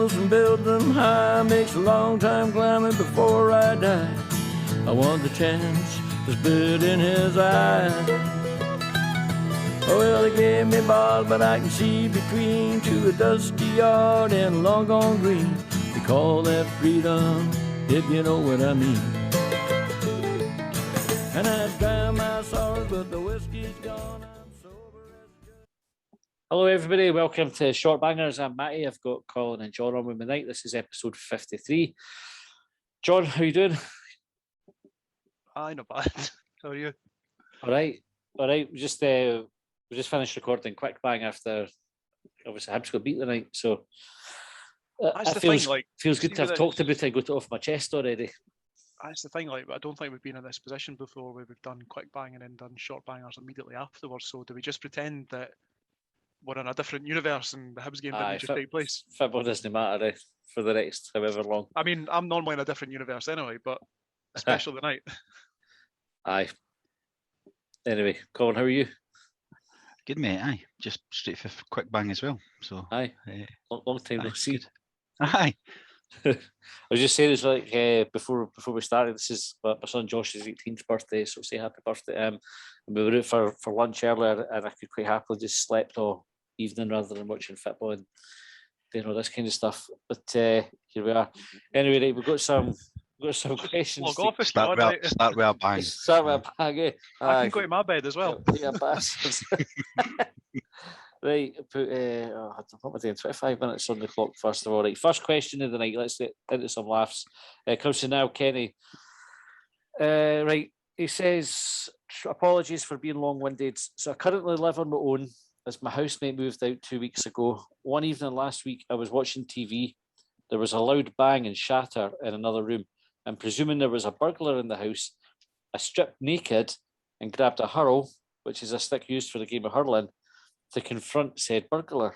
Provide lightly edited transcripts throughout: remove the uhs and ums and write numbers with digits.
hills and build them high. Makes a long time climbing before I die. I want the chance that's bit in his eye. Well, they gave me bars, but I can see between to a dusty yard and a long gone green. They call that freedom, if you know what I mean. And I dry my sorrows, but the whiskey's gone. I'm sober as good. Hello, everybody. Welcome to Shortbangers. I'm Matty. I've got Colin and John on with me tonight. This is episode 53. John, how are you doing? Aye, not bad. How are you? All right. We just finished recording Quick Bang after obviously Hibs got beat tonight. So That's it the feels thing, feels good to have talked about it and got it off my chest already. That's the thing, I don't think we've been in this position before where we've done Quick Bang and then done Short Bangers immediately afterwards. So do we just pretend that we're in a different universe and the Hibs game didn't just take place? Football doesn't matter for the next however long. I mean, I'm normally in a different universe anyway, but especially the night. Aye. Anyway, Colin, how are you? Good, mate. Aye, just straight for Quick Bang as well. So aye, long time no see. Good. Aye. I was just saying, it's like before we started, this is my son Josh's 18th birthday, so say happy birthday. And we were out for lunch earlier, and I could quite happily just slept all evening rather than watching football and doing all this kind of stuff. But here we are. Anyway, right, we've got some questions. Log off, Start with a bang. Start with a bang, eh? I can go to my bed as well. Yeah, bastards. Right, put what am I doing? 25 minutes on the clock first of all. Right, first question of the night. Let's get into some laughs. Comes to now, Kenny. Right, he says, apologies for being long-winded. So I currently live on my own as my housemate moved out 2 weeks ago. One evening last week, I was watching TV. There was a loud bang and shatter in another room. And presuming there was a burglar in the house, I stripped naked and grabbed a hurl, which is a stick used for the game of hurling, to confront said burglar.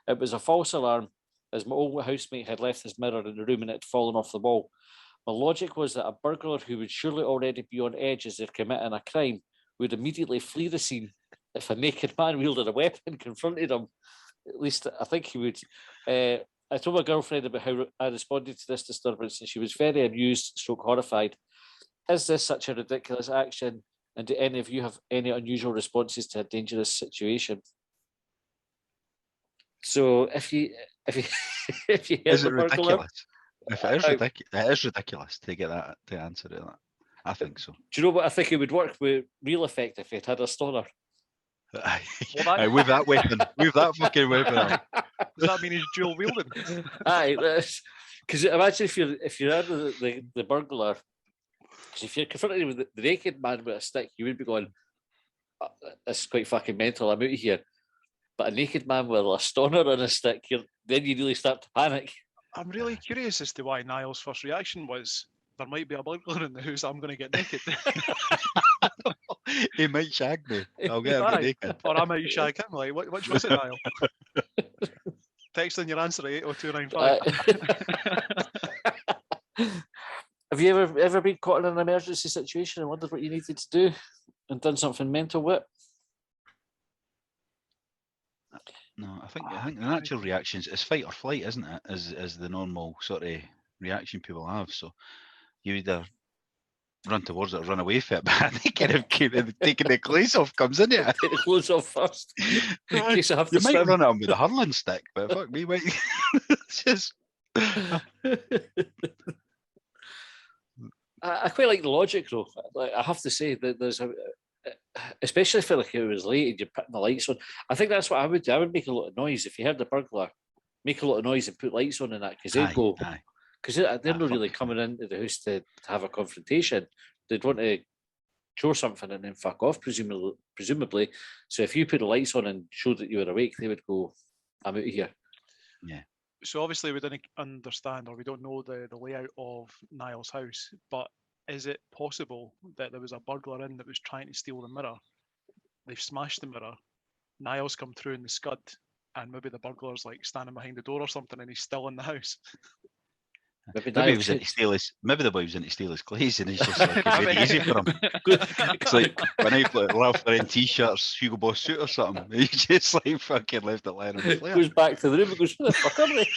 It was a false alarm, as my old housemate had left his mirror in the room and it had fallen off the wall. My logic was that a burglar who would surely already be on edge as they're committing a crime would immediately flee the scene if a naked man wielded a weapon and confronted him. At least I think he would. I told my girlfriend about how I responded to this disturbance and she was very amused, horrified. Is this such a ridiculous action? And do any of you have any unusual responses to a dangerous situation? So if you is it ridiculous? If it is ridiculous, it is ridiculous to get that to answer it. I think so. Do you know what I think it would work with real effect if it had a stoner? With that weapon, with that fucking weapon. Does that mean he's dual wielding? Aye, because imagine if you're the burglar. Because if you're confronted with the naked man with a stick, you would be going, oh, "This is quite fucking mental. I'm out of here." But a naked man with a stoner and a stick, then you really start to panic. I'm really curious as to why Niall's first reaction was, there might be a burglar in the house, I'm going to get naked. He might shag me. I'll get him naked. Or I might shag him. Like, which was it, Niall? Text in your answer at 80295. Have you ever been caught in an emergency situation and wondered what you needed to do and done something mental with? No, I think the natural reactions is fight or flight, isn't it? Is the normal sort of reaction people have. So you either run towards it or run away from it. But I think taking the clothes off comes in it. Take the clothes off first. In case I have to you might run at him with a hurling stick, but fuck me, might. It's just. I quite like the logic though. Like, I have to say that there's especially if it was late and you're putting the lights on. I think that's what I would do. I would make a lot of noise if you heard the burglar. Make a lot of noise and put lights on in that because they'd go. Because they're not really coming into the house to have a confrontation. They'd want to show something and then fuck off, presumably. So if you put the lights on and showed that you were awake, they would go, I'm out of here. Yeah. So obviously we didn't understand or we don't know the layout of Niall's house, but is it possible that there was a burglar in that was trying to steal the mirror? They've smashed the mirror. Niall's come through in the scud and maybe the burglar's like standing behind the door or something and he's still in the house. Maybe Maybe he Niall was into should- steal his. Maybe the boy was into steal his clothes, and it's just like it's Maybe. really easy for him. It's like when I love wearing t-shirts, Hugo Boss suit or something. He just like fucking left it lying on the floor. goes back to the room and goes, who the fuck are they?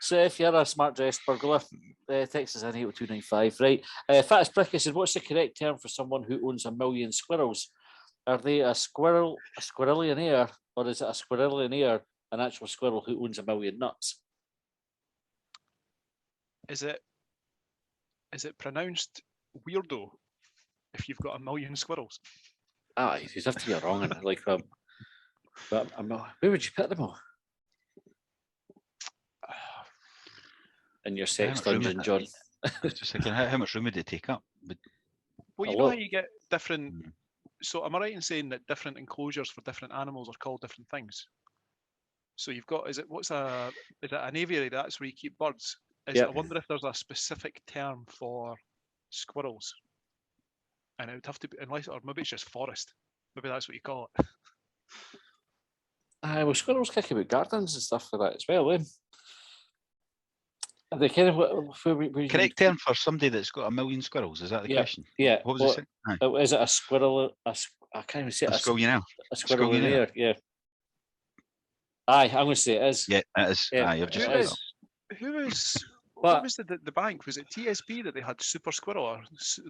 So if you're a smart dressed burglar, text us in 80295. Right. Fattest Prick said, what's the correct term for someone who owns 1 million squirrels? Are they a squirrellionaire, or is it a squirrellionaire, an actual squirrel who owns 1 million nuts? Is it pronounced weirdo if you've got 1 million squirrels? Aye, you'd have to get wrong. And like, but where would you put them all? In your sex much room dungeon, is John. I was just thinking, how much room would it take up? But Well, A you know how lot. you get different. Mm. So am I right in saying that different enclosures for different animals are called different things? So you've got, is it an aviary? That's where you keep birds. Yep. I wonder if there's a specific term for squirrels, and it would have to be, or maybe it's just forest. Maybe that's what you call it. Aye, well, squirrels kick about gardens and stuff like that as well. Are they kind of where correct term for somebody that's got 1 million squirrels? Is that the Yeah, question? yeah. What was it? Aye. Is it a squirrel? I can't even say A it. squirrel. A squirrel in squirrel. there. Yeah. Aye, I'm going to say it is. Yeah, it is. Yeah, Aye, I've just Who it looked is. up. Who is? But- What was the bank? Was it TSB that they had Super Squirrel or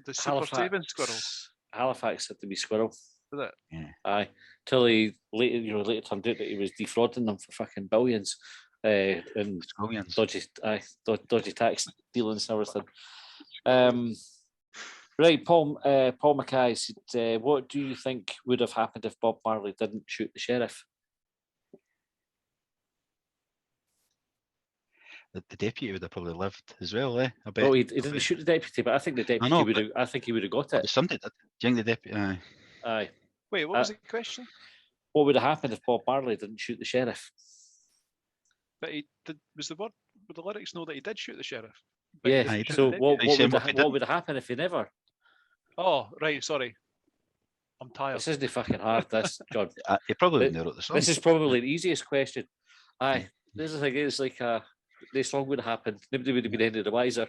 the Super Saving Squirrel? Halifax had to be squirrel. Was it? Yeah. Aye, till he later turned out that he was defrauding them for fucking billions, and Squirrels. dodgy tax dealings and everything. Right, Paul Mackay said, what do you think would have happened if Bob Marley didn't shoot the sheriff? The deputy would have probably lived as well, I bet. Well, he didn't shoot the deputy, but I think the deputy know, would have. I think he would have got it. Somebody did. Do you think the deputy? Aye. Aye. Wait, what was the question? What would have happened if Bob Marley didn't shoot the sheriff? But he did. Was the word? Would the lyrics know that he did shoot the sheriff? But he Yeah. didn't he shoot So the what deputy? would have happened if he never? Oh, right. Sorry, I'm tired. This isn't fucking hard. This, John. He probably wouldn't have wrote the song. This is probably the easiest question. Aye. This is like it's like this song would have happened. Nobody would have been any the wiser.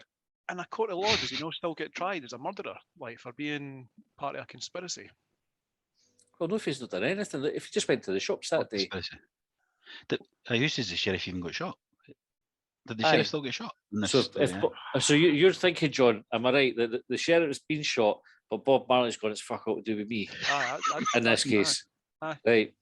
In a court of law, does he not still get tried as a murderer, like for being part of a conspiracy? Well, no, if he's not done anything. If he just went to the shops that day. Conspiracy. Who says the sheriff even got shot? Did the Aye. sheriff still get shot? in this So story, so you're thinking, John, am I right that the sheriff's been shot, but Bob Marley's gone, it's fuck all to do with me in this case, aye. right?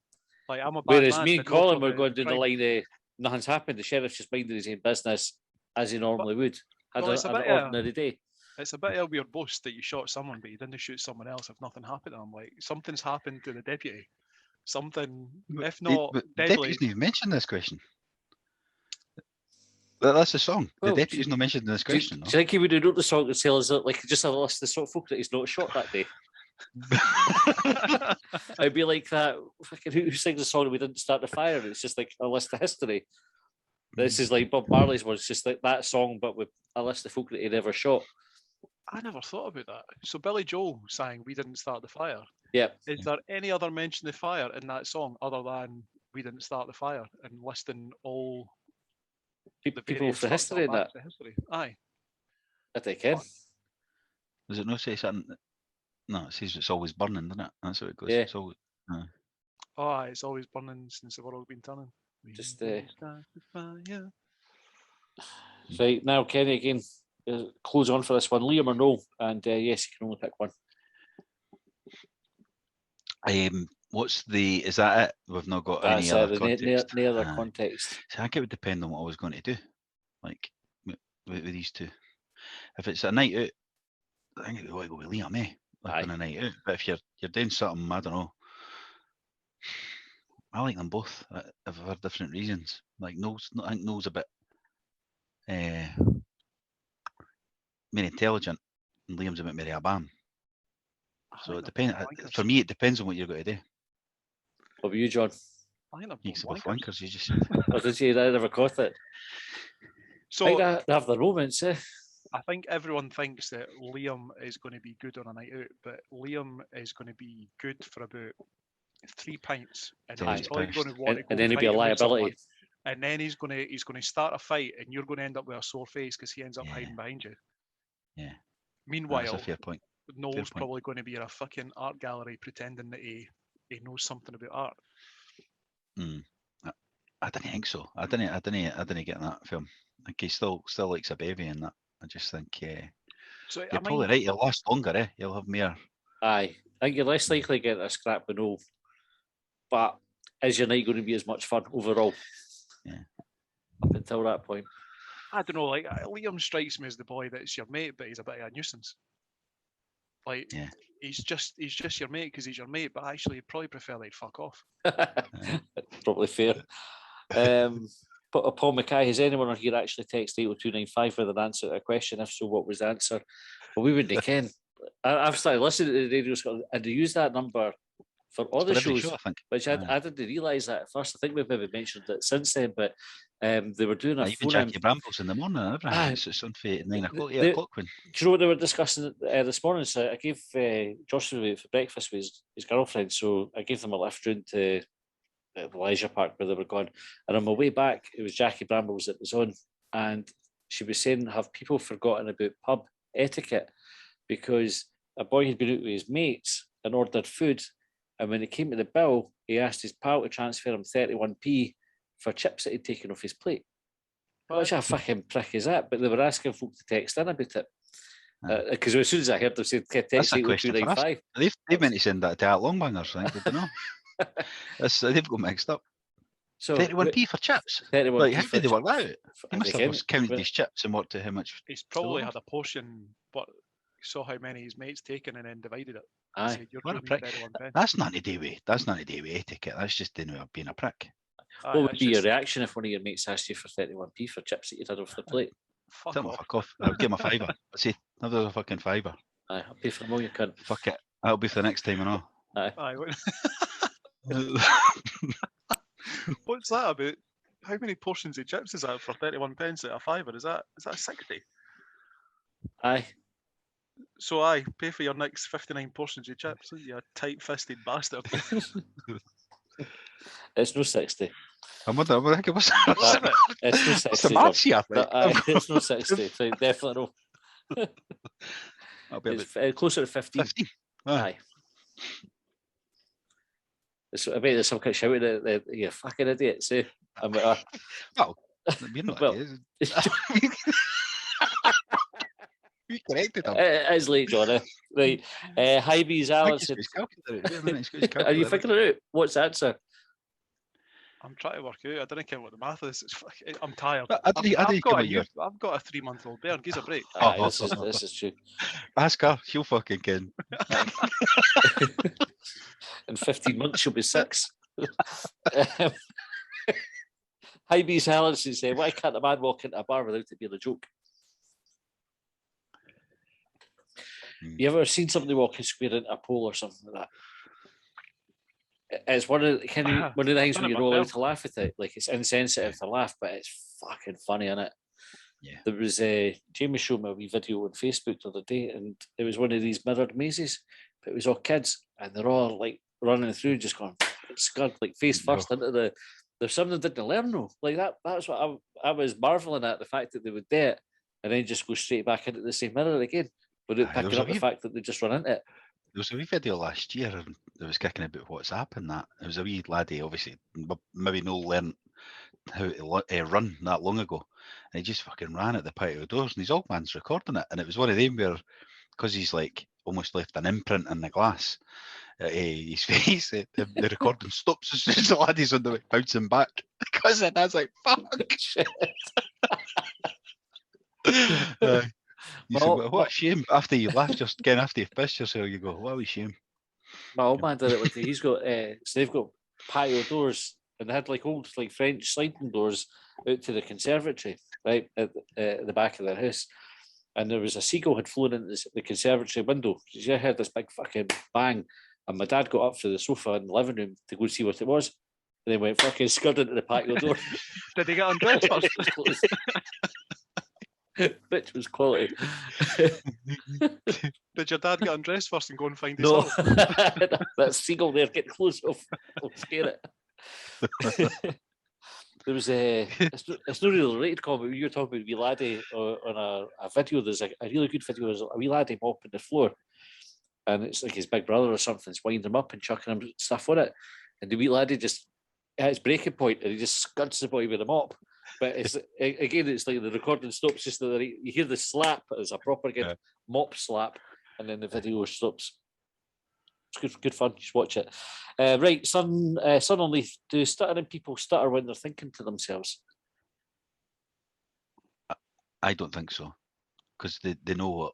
Like I'm a bad Whereas man, me and but not Colin for were going down the crime. line of nothing's happened. The sheriff's just minding his own business as he normally would. Had well, it's a an bit, ordinary day. It's a bit of a weird boast that you shot someone, but you didn't shoot someone else if nothing happened. I'm like, something's happened to the deputy. Something, if not But the deadly. deputy's not even mentioned in this question. That's the song. Well, the deputy's not mentioned in this Do you question. think he would have wrote the song and tell us that, like, just a list of sort of folk that he's not shot that day? It'd be like that. Fucking who sings a song and we didn't start the fire? And it's just like a list of history. This is like Bob Marley's one. It's just like that song, but with a list of folk that he never shot. I never thought about that. So Billy Joel sang "We Didn't Start the Fire." Yeah. Is there any other mention of fire in that song other than "We Didn't Start the Fire" and listing all People various for fucked up history in that. acts of history? Aye. If they can. Does it not say something? No, it says it's always burning, doesn't it? That's how it goes. Yeah. It's always, Oh, aye, it's always burning since the world's been turning. We Just, didn't start the fire. Right, now Kenny again. Close on for this one. Liam or no? And yes, you can only pick one. is that it? We've not got any That's other it. context. No other Aye. context. So I think it would depend on what I was going to do, like with these two. If it's a night out, I think it would go with Liam, like Aye. on a night out. But if you're doing something, I don't know. I like them both for different reasons. Like I think Noel's a bit more intelligent, and Liam's a bit more abam. So it depends. For me, it depends on what you're going to do. What about you, John? I think they're You both both wankers. wankers, you just said. Or did you? I never caught it. So I think they have their moments, eh? I think everyone thinks that Liam is going to be good on a night out, but Liam is going to be good for about 3 pints, and Till then he's he's probably pissed. going to want to go And then he'd be a fighting with someone. liability. and then he's gonna start a fight, and you're gonna end up with a sore face because he ends up hiding behind you. Yeah. That's Meanwhile, a fair point. Noel's point. probably going to be in a fucking art gallery pretending that he knows something about art. I didn't think so. I didn't get that film. Like he still likes a baby and that. I just think So you're probably right. You'll last longer, You'll have more. Aye, I think you're less likely to get a scrap with Noel. But is your night going to be as much fun overall? Yeah. Up until that point. I don't know. Like Liam strikes me as the boy that's your mate, but he's a bit of a nuisance. Like he's just your mate because he's your mate, but actually you'd probably prefer they'd fuck off. Probably fair. But Paul Mackay, has anyone on here actually texted 80295 with an answer to a question? If so, what was the answer? Well, we wouldn't ken. I've started listening to the Radio Scotland and they use that number for all the shows, show, I think. Which I didn't realise that at first. I think we've maybe mentioned it since then, but they were doing a even Jackie Brambles in the morning and everything. It's on for 9 o'clock, 8 o'clock. When... Do you know what they were discussing this morning? So I gave Joshua for breakfast with his girlfriend, so I gave them a lift round to the leisure park where they were going. And on my way back, it was Jackie Brambles that was on, and she was saying, have people forgotten about pub etiquette? Because a boy had been out with his mates and ordered food, and when it came to the bill, he asked his pal to transfer him 31p for chips that he'd taken off his plate. Which a fucking prick is that? But they were asking folk to text in about it. Because as soon as I heard them say text 80295. They've meant to send that to our Longbangers, I think, did they know? They've got mixed up. So 31p for chips. 31p like, how did they work that out? He must have counted these chips and worked out how much. He's probably had a portion, but saw how many his mates taken and then divided it. Aye. Said, what a prick. That's not to do with etiquette. That's just being a prick. What would be your reaction if one of your mates asked you for 31p for chips that you'd had off the plate? Fuck off. I'll give him a fiver. I say, have a fucking fiver. Aye, I'll pay for them all you can. Fuck it. That'll be for the next time and all. Aye. What's that about? How many portions of chips is that for 31 pence at a fiver? Is that 60? Aye. So I pay for your next 59 portions of chips, you tight-fisted bastard. It's no 60. I'm wondering, I think it was. It's no 60. It's the maths here, it's no 60. So definitely no. It's closer to 15. 15. Aye. I bet there's some kind of shouting at you fucking idiots. I'm like, well, you're not idiots. You corrected him. It is late, Johnny. Right. Hibs Alex. Are you figuring it out? What's the answer? I'm trying to work out. I didn't care what the math is. I'm tired. I've got a 3-month-old bear. Gives a break. This is true. Ask her. She'll fucking ken. In 15 months, she'll be 6. Hibs Alex is saying, why can't a man walk into a bar without it being a joke? You ever seen somebody walking square into a pole or something like that? It's one of the things when you're not allowed to laugh at it. Like, it's insensitive to laugh, but it's fucking funny, isn't it? Yeah. There was Jamie showed me a wee video on Facebook the other day, and it was one of these mirrored mazes, but it was all kids, and they're all like running through, just going scud, like face first into the. There's some that didn't learn though, like that. That's what I was marveling at, the fact that they would do it and then just go straight back into the same mirror again, without picking up the fact that they just run into it. There was a wee video last year that was kicking about WhatsApp and that. It was a wee laddie, obviously, maybe no learned how to run that long ago. And he just fucking ran at the patio doors and his old man's recording it. And it was one of them where, because he's like almost left an imprint in the glass, his face, the recording stops as soon as the laddie's on the way, bouncing back. Because I was like, fuck. Shit. You said, what a shame. After you laugh, just again after you've pissed yourself, you go, what a shame. My old man did it with he's got so they've got patio doors and they had like old like French sliding doors out to the conservatory, right, at the back of their house. And there was a seagull had flown into the conservatory window. You heard this big fucking bang, and my dad got up from the sofa in the living room to go see what it was. And then went fucking scud into the patio door. Did he get undressed first? Which was quality. Did your dad get undressed first and go and find his No, that seagull there, get close. I'll scare it. There was a. It's not really related comment. You were talking about a wee laddie on a video. There's a really good video. There's a wee laddie mopping the floor, and it's like his big brother or something's winding him up and chucking him stuff on it, and the wee laddie just at his breaking point, and he just scuds the boy with a mop. But it's again, it's like the recording stops just that you hear the slap as a proper good mop slap, and then the video stops. It's good fun. Just watch it. Right, son on Leaf. Do stuttering people stutter when they're thinking to themselves? I don't think so, because they know what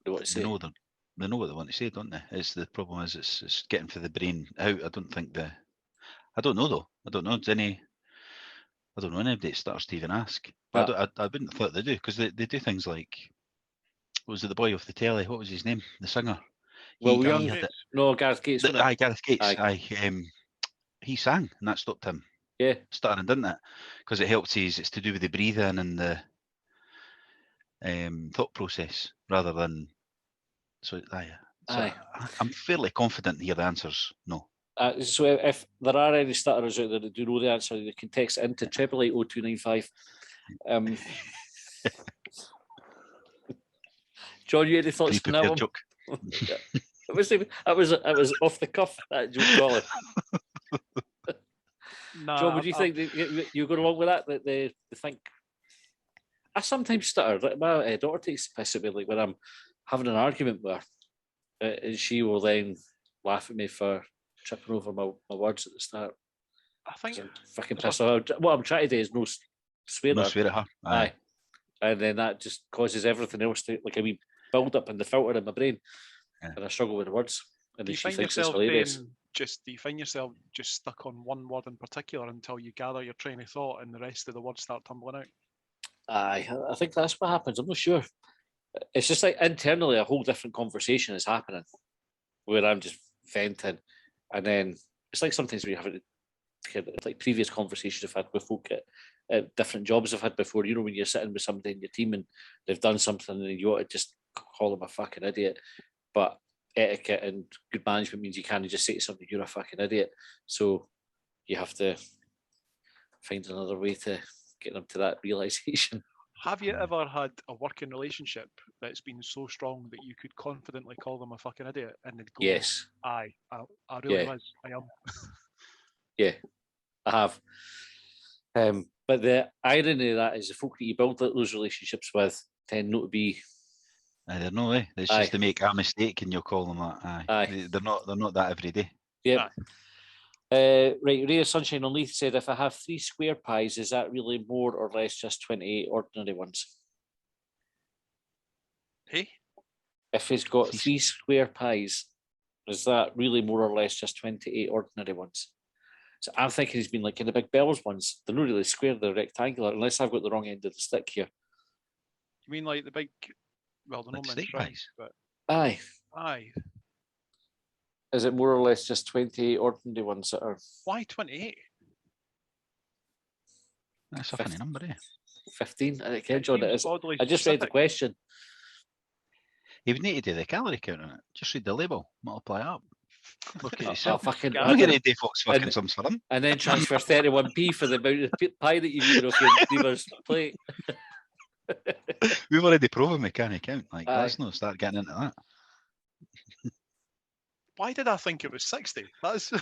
They want to say. They know what they want to say, don't they? It's the problem is it's getting for the brain out. I don't know though. I don't know. I don't know anybody that stutters to even ask. But I wouldn't have thought they do, because they do things like, what was it, the boy off the telly? What was his name? The singer. Well, Gareth Gates. Gareth Gates. He sang, and that stopped him. Yeah, stuttering, didn't it? Because it helps it's to do with the breathing and the thought process rather than. So I'm fairly confident here the answer's no. So if there are any stutterers out there that do know the answer, they can text into 8880295. John, you had any thoughts on that one? Joke. I was off the cuff, that joke, Colin. Nah, John, would you think that you go along with that? That they think. I sometimes stutter. Like my daughter takes the piss at me, like when I'm having an argument with her, and she will then laugh at me for tripping over my words at the start. I think I'm fucking pissed off. What I'm trying to do is no swear. No swear at her. Aye. And then that just causes everything else to like a wee build up in the filter in my brain, and I struggle with the words. And do then you she find thinks yourself it's hilarious. do you find yourself just stuck on one word in particular until you gather your train of thought and the rest of the words start tumbling out? Aye, I think that's what happens. I'm not sure. It's just like internally a whole different conversation is happening where I'm just venting, and then it's like sometimes when you have it, like previous conversations I've had with folk at different jobs I've had before. You know, when you're sitting with somebody in your team and they've done something and you want to just call them a fucking idiot, but etiquette and good management means you can't just say to somebody you're a fucking idiot. So you have to find another way to get them to that realization. Have you ever had a working relationship that's been so strong that you could confidently call them a fucking idiot and they'd go, Yes. aye, I really was, I am. Yeah, I have. But the irony of that is the folk that you build those relationships with tend not to be. I don't know, It's just to make a mistake and you'll call them that. Aye. They're not that every day. Yeah. Right, Ray of Sunshine on Leith said, if I have 3 square pies, is that really more or less just 28 ordinary ones? Hey? If he's got 3 square pies, is that really more or less just 28 ordinary ones? So I'm thinking he's been like in the big bells ones. They're not really square, they're rectangular, unless I've got the wrong end of the stick here. You mean like the big, well, they're like not steak pies? But Aye. Is it more or less just 28 ordinary ones that are... Why 28? That's a funny number, 15? I can't, John, it is. I just read the question. You would need to do the calorie count on it. Just read the label, multiply up. Look at yourself. I'm going to Fox fucking sums for them. And then transfer 31p for the amount of pie that you've eaten off your neighbour's plate. We've already proven we can't count. Like, let's not start getting into that. Why did I think it was 60? That's I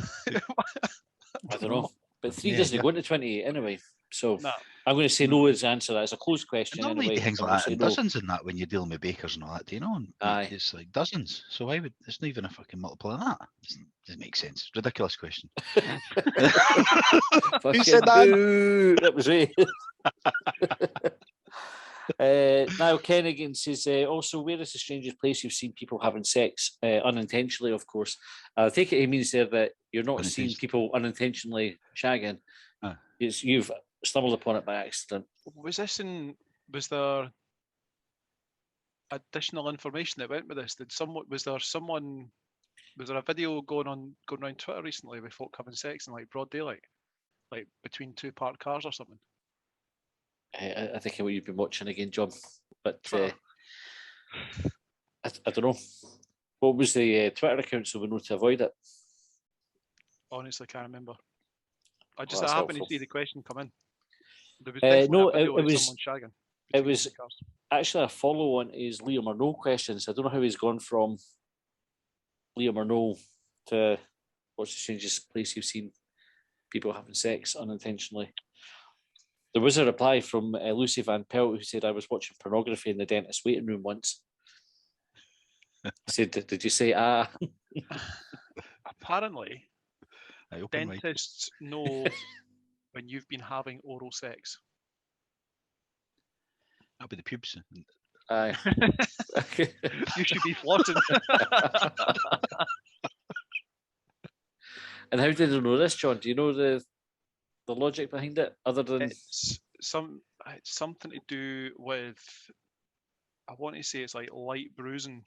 don't know. But 3 doesn't go into 28 anyway. So I'm going to say no as the answer. That's a closed question. Normally things like that, and dozens in that when you're dealing with bakers and all that, do you know? Aye. It's like dozens. So why would it's not even a fucking multiple of that? Doesn't make sense. Ridiculous question. Who said that? That was me. Now Ken again says, also, where is the strangest place you've seen people having sex unintentionally? Of course, I take it he means there that you're not seeing people unintentionally shagging. It's you've stumbled upon it by accident. Was there additional information that went with this? Was there a video going around Twitter recently with folk having sex in like broad daylight, like between 2 parked cars or something? I think what you've been watching again, John, but I don't know. What was the Twitter account so we know to avoid it? Honestly, can't remember. I just that's happened to helpful. see the question come in. There was No, definitely a it video of was- someone shagging. it between was- the cars. Actually, a follow on is Liam or No questions. I don't know how he's gone from Liam or No to what's the strangest place you've seen people having sex unintentionally. There was a reply from Lucy Van Pelt who said, I was watching pornography in the dentist's waiting room once. Said, did you say ah? Apparently, I open my dentists know when you've been having oral sex. that'll be the pubes. Aye. You should be flossing. And how did they know this, John? Do you know the logic behind it, other than It's something to do with, I want to say it's like light bruising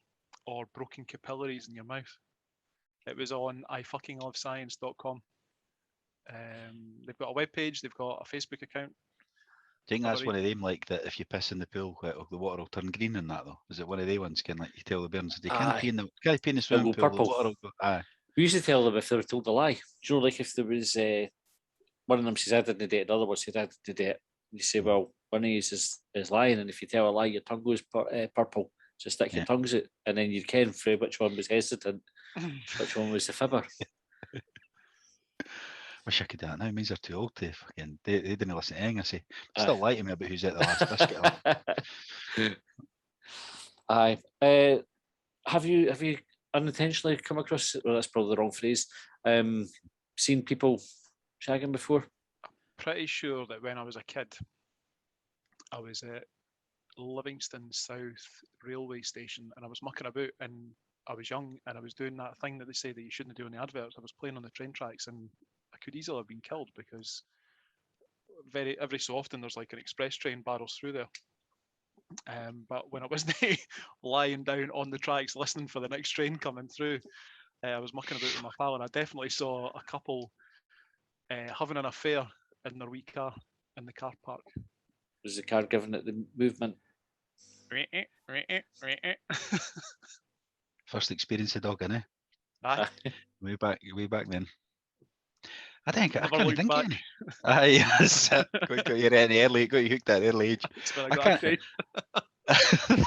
or broken capillaries in your mouth. It was on ifuckinglovescience.com. They've got a webpage, they've got a Facebook account. Do you think that's Alright. one of them, like that if you piss in the pool, the water will turn green and that though? Is it one of they ones? Can like you tell the bairns they can't Aye. pee in the It'll swimming go pool, purple. the water will go. Aye. we used to tell them if they were told a lie? Do you know, like if there was one of them says I didn't date, the other one said I did date. You say, well, one of you is lying, and if you tell a lie, your tongue goes purple. So stick your Yeah. tongues out, and then you can for which one was hesitant, which one was the fibber. Wish I could do that now. Means they're too old to fucking. They didn't listen to anything I say. Still lie to me about who's at the last biscuit. Aye. Have you unintentionally come across? Well, that's probably the wrong phrase. Seen people shagging before? Pretty sure that when I was a kid, I was at Livingston South railway station and I was mucking about and I was young and I was doing that thing that they say that you shouldn't do in the adverts. I was playing on the train tracks and I could easily have been killed because every so often there's like an express train barrels through there. But when I wasn't lying down on the tracks listening for the next train coming through, I was mucking about with my pal and I definitely saw a couple having an affair in their wee car in the car park. Was the car giving it the movement? First experience of dog, innit? Aye. Way back then. I think I Never can't looked think of back. any. Aye, that's it. Got you in early. Got you hooked at an early age. That's when I I got can't- a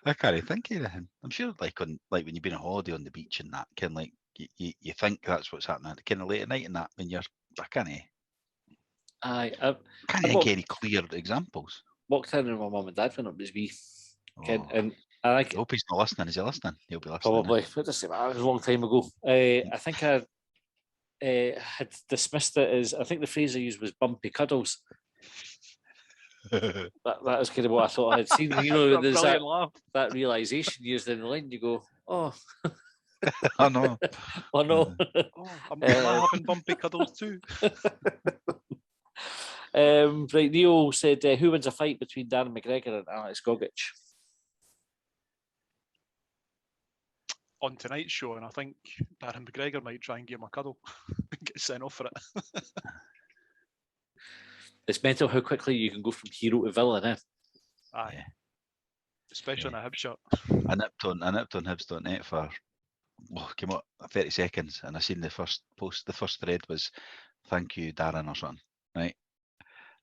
I can't think of anything. I'm sure, like when you've been on holiday on the beach and that, kind of like you think that's what's happening, kind of late at night and that. When you're, I can't Aye. think of any clear examples. Walked in with my mum and dad when it was wee. Oh, And I I think hope he's not listening. Is he listening? He'll be listening. probably, what did I say? It was a long time ago. I think I had dismissed it as, I think the phrase I used was bumpy cuddles. That was kind of what I thought I had seen. You know, That's a there's brilliant laugh. that realisation years down the line, you go, oh, I know. oh no. Oh, am I having bumpy cuddles too? Right, Neil said, who wins a fight between Darren McGregor and Alex Gogic? On tonight's show, and I think Darren McGregor might try and give him a cuddle and get sent off for it. It's mental how quickly you can go from hero to villain, eh? Aye. Yeah. Especially in a Hibs shirt. I nipped on Hibs.net for came up 30 seconds and I seen the first post. The first thread was thank you Darren or something, right?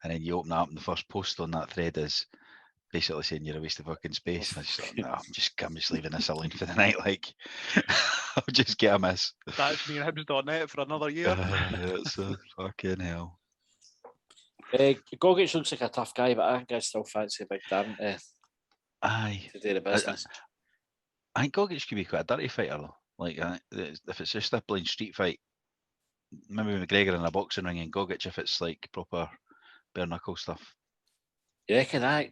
And then you open that up and the first post on that thread is basically saying you're a waste of fucking space. And I just thought, no, I'm just leaving this alone for the night. Like I'll just get a miss. That's me and Hibs.net for another year. It's a fucking hell. Gogic looks like a tough guy, but I think I still fancy Big Darren Aye. to do the business. I think Gogic could be quite a dirty fighter though. Like if it's just a plain street fight, maybe McGregor in a boxing ring and Gogic if it's like proper bare knuckle stuff. You reckon? I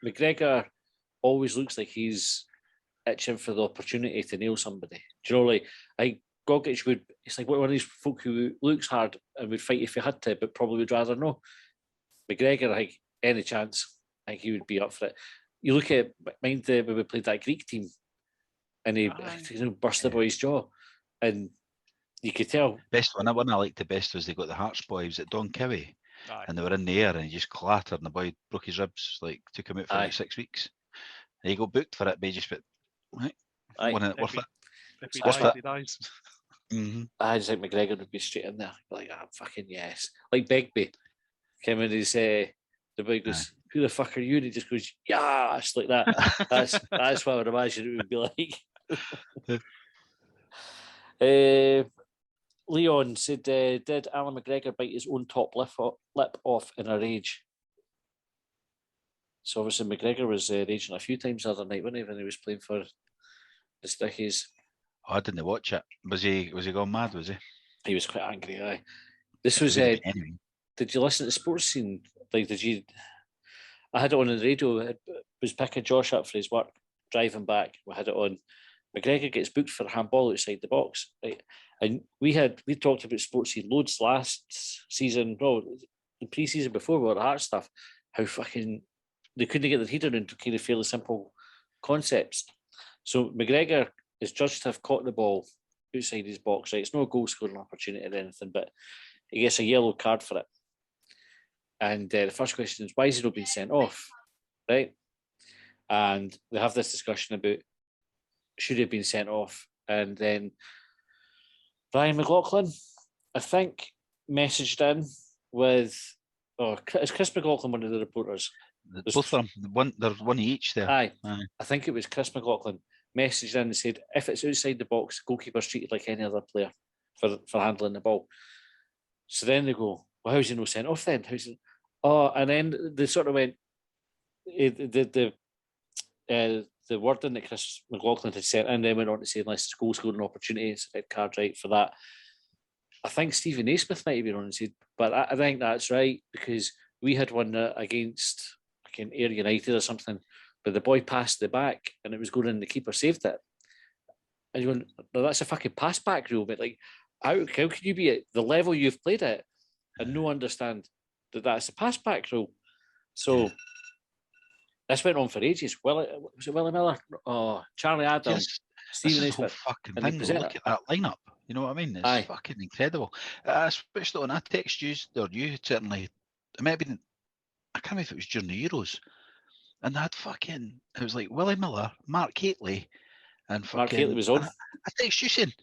McGregor always looks like he's itching for the opportunity to nail somebody. Do you know, like I think Gogic would. It's like one of these folk who looks hard and would fight if he had to, but probably would rather no. McGregor, I think any chance, I think he would be up for it. You look at mind when we played that Greek team, and he burst the boy's jaw, and you could tell. Best one I liked the best was they got the Hearts boy. He was at Don Cowie. Aye. And they were in the air and he just clattered and the boy broke his ribs, like took him out for Aye. like 6 weeks. And he got booked for it, but he just went, right, Aye. worth it. If he That's dies, what- he dies. I just think McGregor would be straight in there. Like, fucking yes. Like Begbie came in, he's the boy goes, "Who the fuck are you?" And he just goes, "Yes," like that. That's what I would imagine it would be like. Leon said, "Did Alan McGregor bite his own top lip off in a rage?" So obviously McGregor was raging a few times the other night, wasn't he, when he was playing for the Stickies? Oh, I didn't watch it. Was he gone mad? Was he? He was quite angry. Aye. This was. Anyway. Did you listen to the sports scene? Like, did you? I had it on the radio. I was picking Josh up for his work, driving back. We had it on. McGregor gets booked for a handball outside the box, right? And we talked about sports scene loads last season. No, the pre-season before with all the Heart stuff. How fucking they couldn't get their head around kind of fairly simple concepts. So McGregor is judged to have caught the ball outside his box, right? It's no goal scoring opportunity or anything, but he gets a yellow card for it. And the first question is, why has he not been sent off, right? And they have this discussion about should he have been sent off. And then Brian McLaughlin, I think, messaged in with, is Chris McLaughlin one of the reporters? Both of them, there's one each there. Aye. I think it was Chris McLaughlin messaged in and said, if it's outside the box, goalkeeper's treated like any other player for handling the ball. So then they go, well, how's he no sent off then? And then they sort of went, the wording that Chris McLaughlin had sent in, then went on to say, unless it's goal scoring opportunity, it's a red card, right, for that. I think Stephen Naismith might have been on and said, but I think that's right, because we had one against Ayr United or something, but the boy passed the back and it was going in, the keeper saved it. And you went, no, that's a fucking pass back rule, but like, how can you be at the level you've played at and no understand that that's a pass back rule? So this went on for ages. Was it Willie Miller? Oh, Charlie Adams, Stephen Naismith. Fucking thing. Look at that lineup. You know what I mean? It's fucking incredible. I switched on. I text you, or you certainly. It might have been. I can't remember if it was during the Euros, and they had fucking. It was like Willie Miller, Mark Hateley, and fucking. Mark Hateley was on. I text you saying,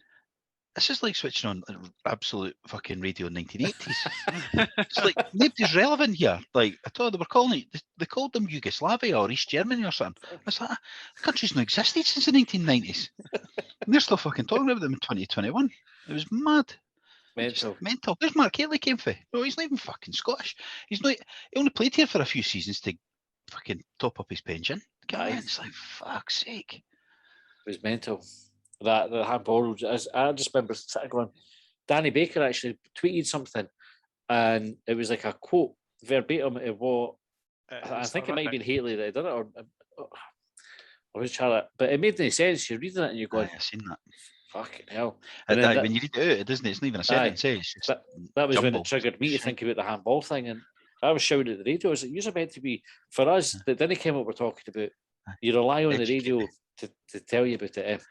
this is like switching on absolute fucking radio in 1980s. It's like nobody's relevant here. Like I thought they were calling it, they called them Yugoslavia or East Germany or something. It's like the country's not existed since the 1990s. And they're still fucking talking about them in 2021. It was mad. Mental. Where's Mark Hateley came from? No, he's not even fucking Scottish. He's not. He only played here for a few seasons to fucking top up his pension. It's like fuck's sake. It was mental. That the handball. I just remember sitting going, Danny Baker actually tweeted something, and it was like a quote verbatim of what I think it might have been Hateley that did it, or was Charlotte, but it made no sense. You're reading it and you're going, I've seen that. Fucking hell! And when you read it out, it doesn't. It's not even a sentence. That was when it triggered me to think about the handball thing, and I was shouting at the radio. I was like, "You're meant to be for us." That then it came up. We're talking about. You rely on the radio to tell you about it.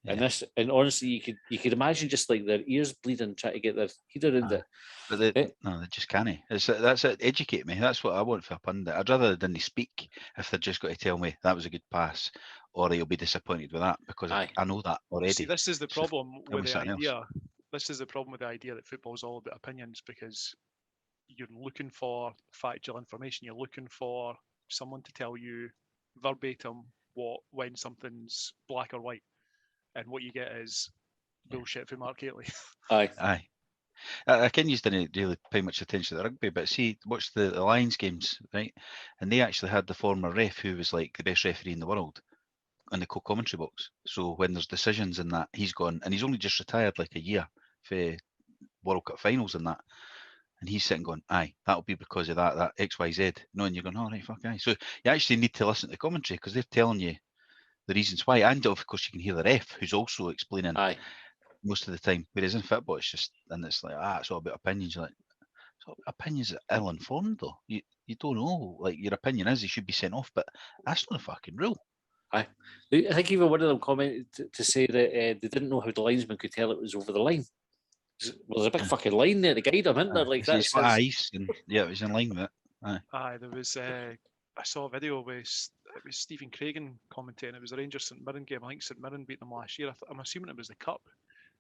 And honestly, you could imagine just like their ears bleeding, trying to get their head around it. But they just can't. That's it. Educate me. That's what I want for a pundit. I'd rather they didn't speak if they're just got to tell me that was a good pass, or he'll be disappointed with that because I know that already. See, this is the problem with the idea. This is the problem with the idea that football is all about opinions, because you're looking for factual information. You're looking for someone to tell you verbatim when something's black or white. And what you get is bullshit from Mark Hateley. Aye. I can use didn't really pay much attention to the rugby, but see, watch the Lions games, right? And they actually had the former ref who was like the best referee in the world in the co-commentary box. So when there's decisions in that, he's gone, and he's only just retired like a year for World Cup finals and that. And he's sitting going, aye, that'll be because of that XYZ. No, and you're going, all right, fuck aye. So you actually need to listen to the commentary because they're telling you the reasons why, and of course you can hear the ref who's also explaining most of the time. Whereas in football, it's just, and it's like, it's all about opinions. You're like, opinions are ill-informed though. You don't know. Like your opinion is he should be sent off, but that's not a fucking rule. I think even one of them commented to say that they didn't know how the linesman could tell it was over the line. Well, there's a big fucking line there to guide them, isn't there? Like that's ice, and it was in line with it. There was. I saw a video with it was Stephen Craigan commentating. It was a Rangers St Mirren game. I think St Mirren beat them last year. I'm assuming it was the cup,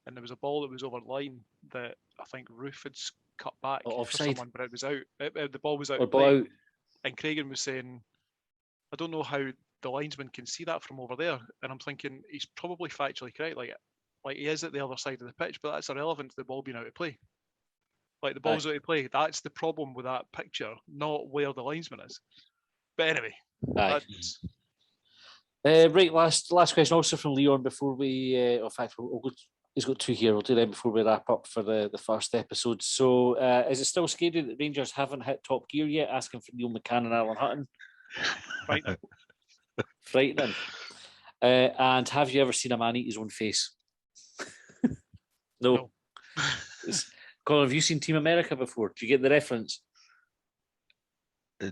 and there was a ball that was over the line that I think Roof had cut back for Offside. someone, but it was out. The ball was out. Or of play. ball out. And Craigan was saying, I don't know how the linesman can see that from over there. And I'm thinking he's probably factually correct. Like he is at the other side of the pitch, but that's irrelevant to the ball being out of play. Like the ball's out of play. That's the problem with that picture, not where the linesman is. But anyway, that's... right, last question also from Leon before we, in fact, he's got two here. We'll do them before we wrap up for the first episode. So, is it still scary that Rangers haven't hit top gear yet? Asking for Neil McCann and Alan Hutton. Frightening. And have you ever seen a man eat his own face? No. Colin, have you seen Team America before? Do you get the reference?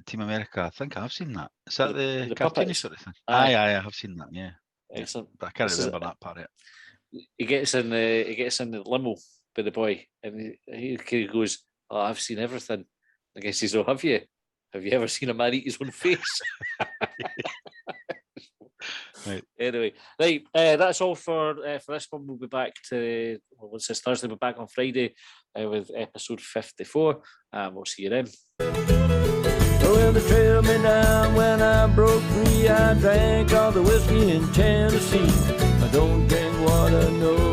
Team America, I think I've seen that. Is that the cartoony puppets? sort of thing? Aye. Aye, I have seen that. Yeah. Excellent. But I can't remember that part. Yet. He gets in the limo by the boy, and he goes, "Oh, I've seen everything." I guess he's, "Oh, have you? Have you ever seen a man eat his own face?" Right. Anyway, right, that's all for this one. We'll be back to, what's this, Thursday? We'll be back on Friday with episode 54. We'll see you then. Well, they trailed me down when I broke free. I drank all the whiskey in Tennessee. I don't drink water, no